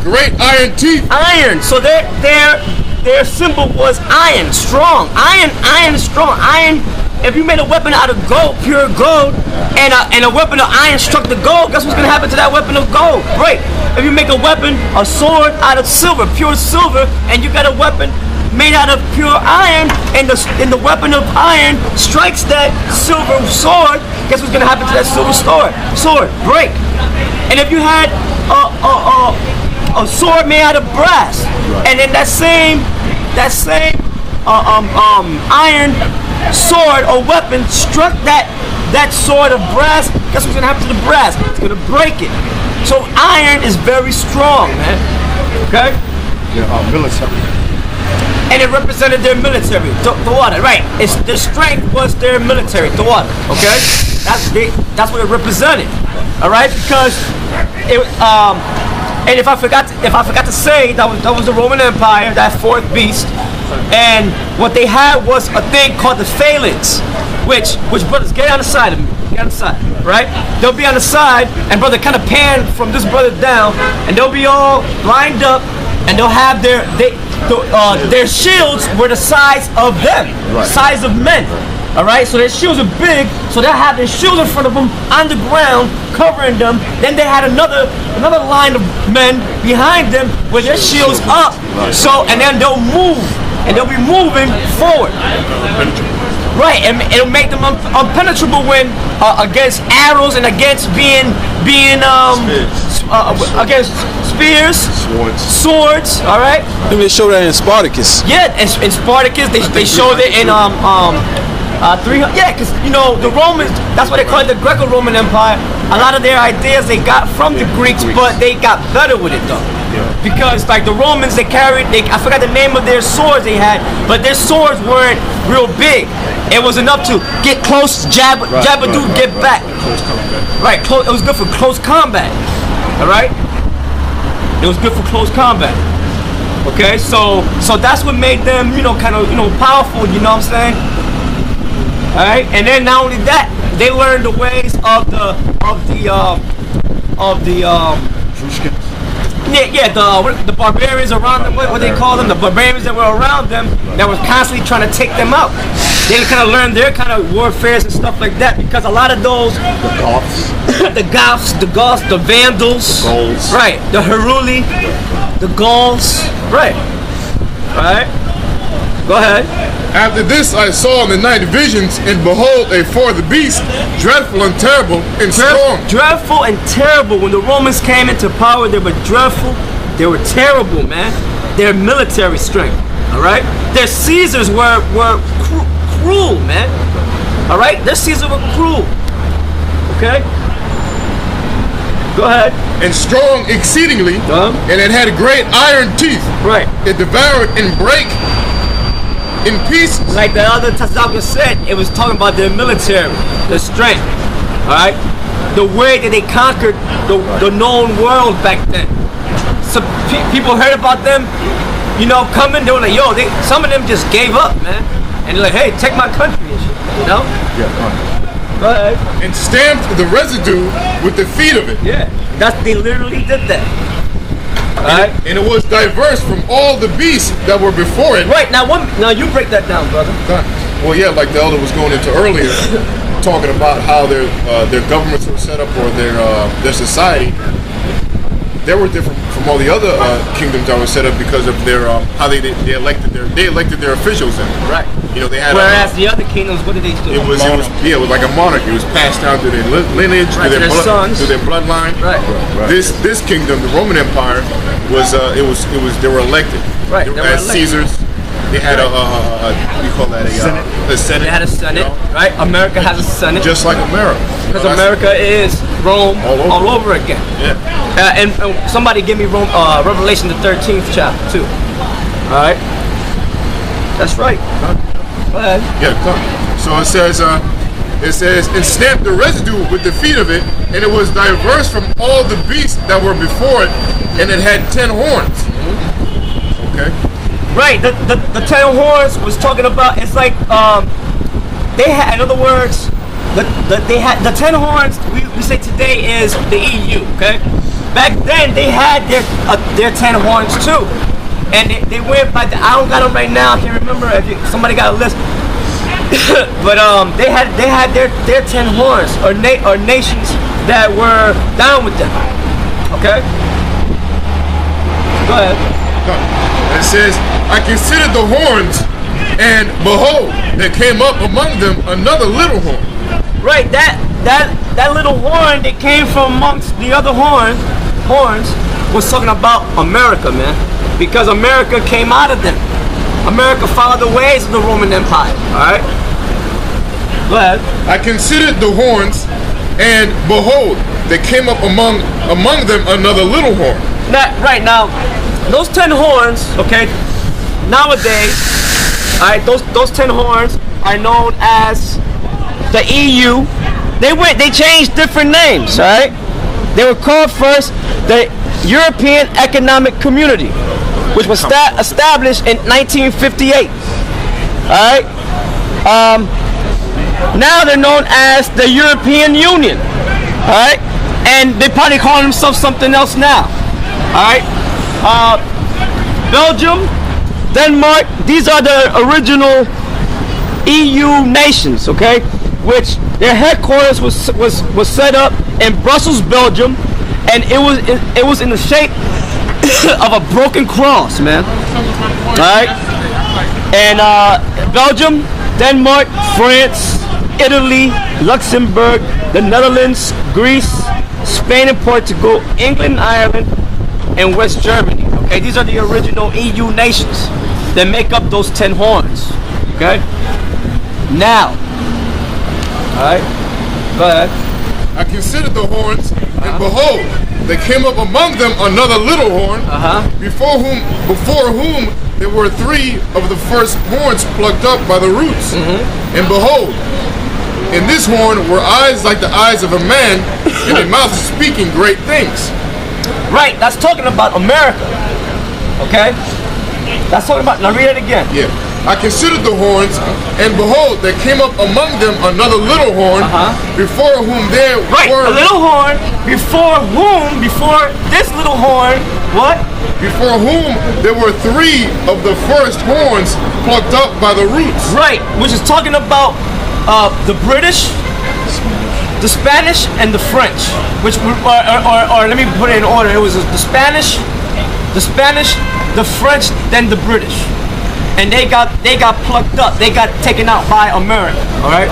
great iron teeth. Iron. So their symbol was iron, strong. Iron is strong. Iron. If you made a weapon out of gold, pure gold, and a weapon of iron struck the gold, guess what's gonna happen to that weapon of gold? Break. If you make a weapon, a sword out of silver, pure silver, and you got a weapon made out of pure iron, and the weapon of iron strikes that silver sword, guess what's gonna happen to that silver sword? Break. And if you had a sword made out of brass, and then that same iron sword or weapon struck that sword of brass, guess what's gonna happen to the brass? It's gonna break it. So iron is very strong, man. Okay? Yeah, military. And it represented their military, the water, right? Their strength was their military, the water. Okay? That's what it represented. All right? Because it and if I forgot to say, that was the Roman Empire, that fourth beast. And what they had was a thing called the phalanx, which brothers, get on the side of me. Get on the side, right? They'll be on the side, and brother kind of pan from this brother down, and they'll be all lined up, and they'll have their shields were the size of them, size of men. All right, so their shields are big, so they'll have their shields in front of them on the ground, covering them. Then they had another line of men behind them with their shields up. So, and then they'll move, and they'll be moving forward. Right, and it'll make them impenetrable when against arrows and against being against spears, swords. All right. I think they showed that in Spartacus. Yeah, in Spartacus they showed it in 300. Yeah, because the Romans. That's what they call it, the Greco-Roman Empire. A lot of their ideas they got from the Greeks, but they got better with it though. Because like the Romans, I forgot the name of their swords they had, but their swords weren't real big. It was enough to get close, jab a dude, get back. Right, it was good for close combat. All right, it was good for close combat. Okay, so that's what made them, kind of, powerful. You know what I'm saying? All right, and then not only that, they learned the ways of the barbarians around them. What they call them? The barbarians that were around them that was constantly trying to take them out. They kind of learned their kind of warfares and stuff like that, because a lot of those the Goths, the Vandals, the Gauls. Right, the Heruli, the Gauls, right. Go ahead. After this I saw in the night visions, and behold, a fourth beast, dreadful and terrible and strong. Dreadful and terrible. When the Romans came into power, they were dreadful. They were terrible, man. Their military strength. All right. Their Caesars were cruel, man. All right. Their Caesars were cruel. Okay. Go ahead. And strong exceedingly, and it had great iron teeth. Right. It devoured and brake in pieces. Like the other Tazaka said, it was talking about their military, their strength. All right, the way that they conquered the known world back then. So people heard about them, coming. They were like, yo, some of them just gave up, man, and they're like, hey, take my country and shit, Yeah. Go ahead. And stamped the residue with the feet of it. Yeah, they literally did that. Right. And it was diverse from all the beasts that were before it. Right, now you break that down, brother. Well, yeah, like the elder was going into earlier, talking about how their governments were set up, or their society. They were different from all the other kingdoms that were set up because of their how they elected their officials in. Right. They had. Whereas the other kingdoms, what did they do? It was like a monarchy. It was passed down through their lineage, right, through their sons, through their bloodline. Right. This kingdom, the Roman Empire, was they were elected. Right. They were elected. Caesars. They had a what do you call that? A Senate. They had a Senate, right? America has a Senate. Just like America. Because America is Rome all over again. Yeah. And somebody give me Revelation the 13th chapter too. All right. That's right. Go ahead. Yeah. So it says, and stamped the residue with the feet of it, and it was diverse from all the beasts that were before it, and it had 10 horns. Okay. Right. The 10 horns was talking about. It's like they had, in other words, they had the 10 horns. We say today is the EU. Okay. back then they had their 10 horns too, and they went by I don't got them right now. I can't remember if somebody got a list. But they had their 10 horns or nations that were down with them. Okay. Go ahead. It says, I considered the horns, and behold, there came up among them another little horn. Right, that little horn that came from amongst the other horns was talking about America, man. Because America came out of them. America followed the ways of the Roman Empire. Alright? Go ahead. I considered the horns, and behold, there came up among them another little horn. Now, those 10 horns, okay, nowadays, alright, those 10 horns are known as the EU. They changed different names, alright? They were called first the European Economic Community, which was established in 1958. Alright? Now they're known as the European Union. Alright? And they probably call themselves something else now. Alright? Belgium, Denmark, these are the original EU nations, okay? Which their headquarters was set up in Brussels, Belgium, and it was in the shape of a broken cross, man. Alright? And Belgium, Denmark, France, Italy, Luxembourg, the Netherlands, Greece, Spain and Portugal, England, Ireland, and West Germany. Okay, these are the original EU nations that make up those 10 horns. Okay? Now, alright, go ahead. I considered the horns, and behold, there came up among them another little horn, before whom there were 3 of the first horns plucked up by the roots. And behold, in this horn were eyes like the eyes of a man, and a mouth speaking great things. Right, that's talking about America. Okay? That's talking about, now read it again. Yeah. I considered the horns, and behold, there came up among them another little horn, before whom there were... a little horn, before this little horn, what? Before whom there were 3 of the first horns plucked up by the roots. Right, which is talking about the British, the Spanish, and the French. Which, or let me put it in order. It was the Spanish, the French, then the British. And they got plucked up. They got taken out by America. All right.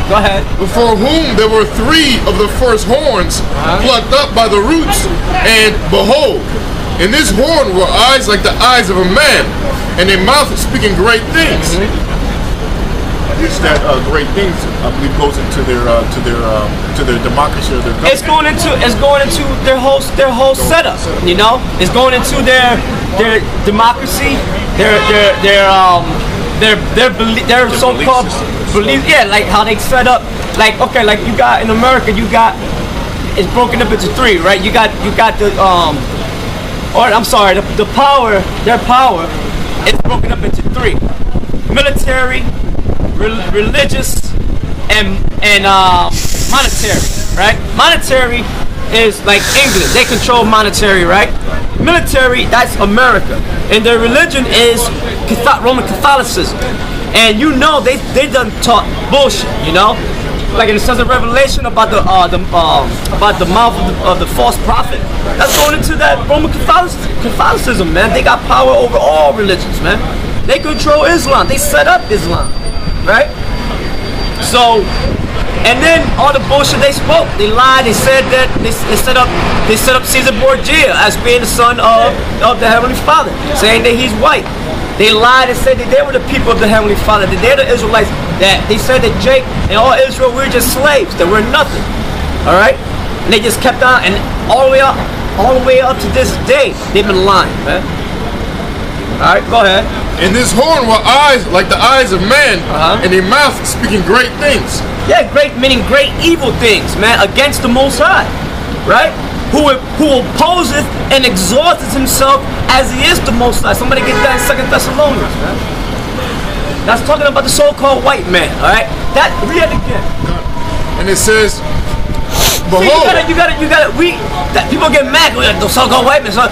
Go ahead. Before whom there were 3 of the first horns plucked up by the roots, and behold, in this horn were eyes like the eyes of a man, and a mouth speaking great things. It's that great things, I believe, goes into their democracy or their government. It's going into their whole setup. You know, it's going into their democracy, their so-called beliefs. Yeah, like how they set up. Like, okay, like you got in America, it's broken up into 3, right? You got the the power. Their power is broken up into 3: military, religious, and monetary, right? Monetary is like England. They control monetary, right? Military, that's America. And their religion is Roman Catholicism. And you know, they done taught bullshit, you know? Like in the sense of Revelation about the mouth of the false prophet. That's going into that Roman Catholicism, man. They got power over all religions, man. They control Islam. They set up Islam. Right? So, and then all the bullshit they spoke, they lied. They said that they set up Caesar Borgia as being the son of the Heavenly Father, saying that he's white. They lied and said that they were the people of the Heavenly Father, that they're the Israelites. That they said that Jake and all Israel, we're just slaves, that we're nothing. All right, and they just kept on, and all the way up to this day, they've been lying, man. All right, go ahead. In this horn were eyes like the eyes of man, and a mouth speaking great things. Yeah, great meaning great evil things, man, against the Most High, right? Who opposes and exalts himself as he is the Most High. Somebody get that in 2 Thessalonians, man. That's talking about the so-called white man, all right? Read it again. And it says, behold. You gotta. That people get mad. Like, those so-called white men. So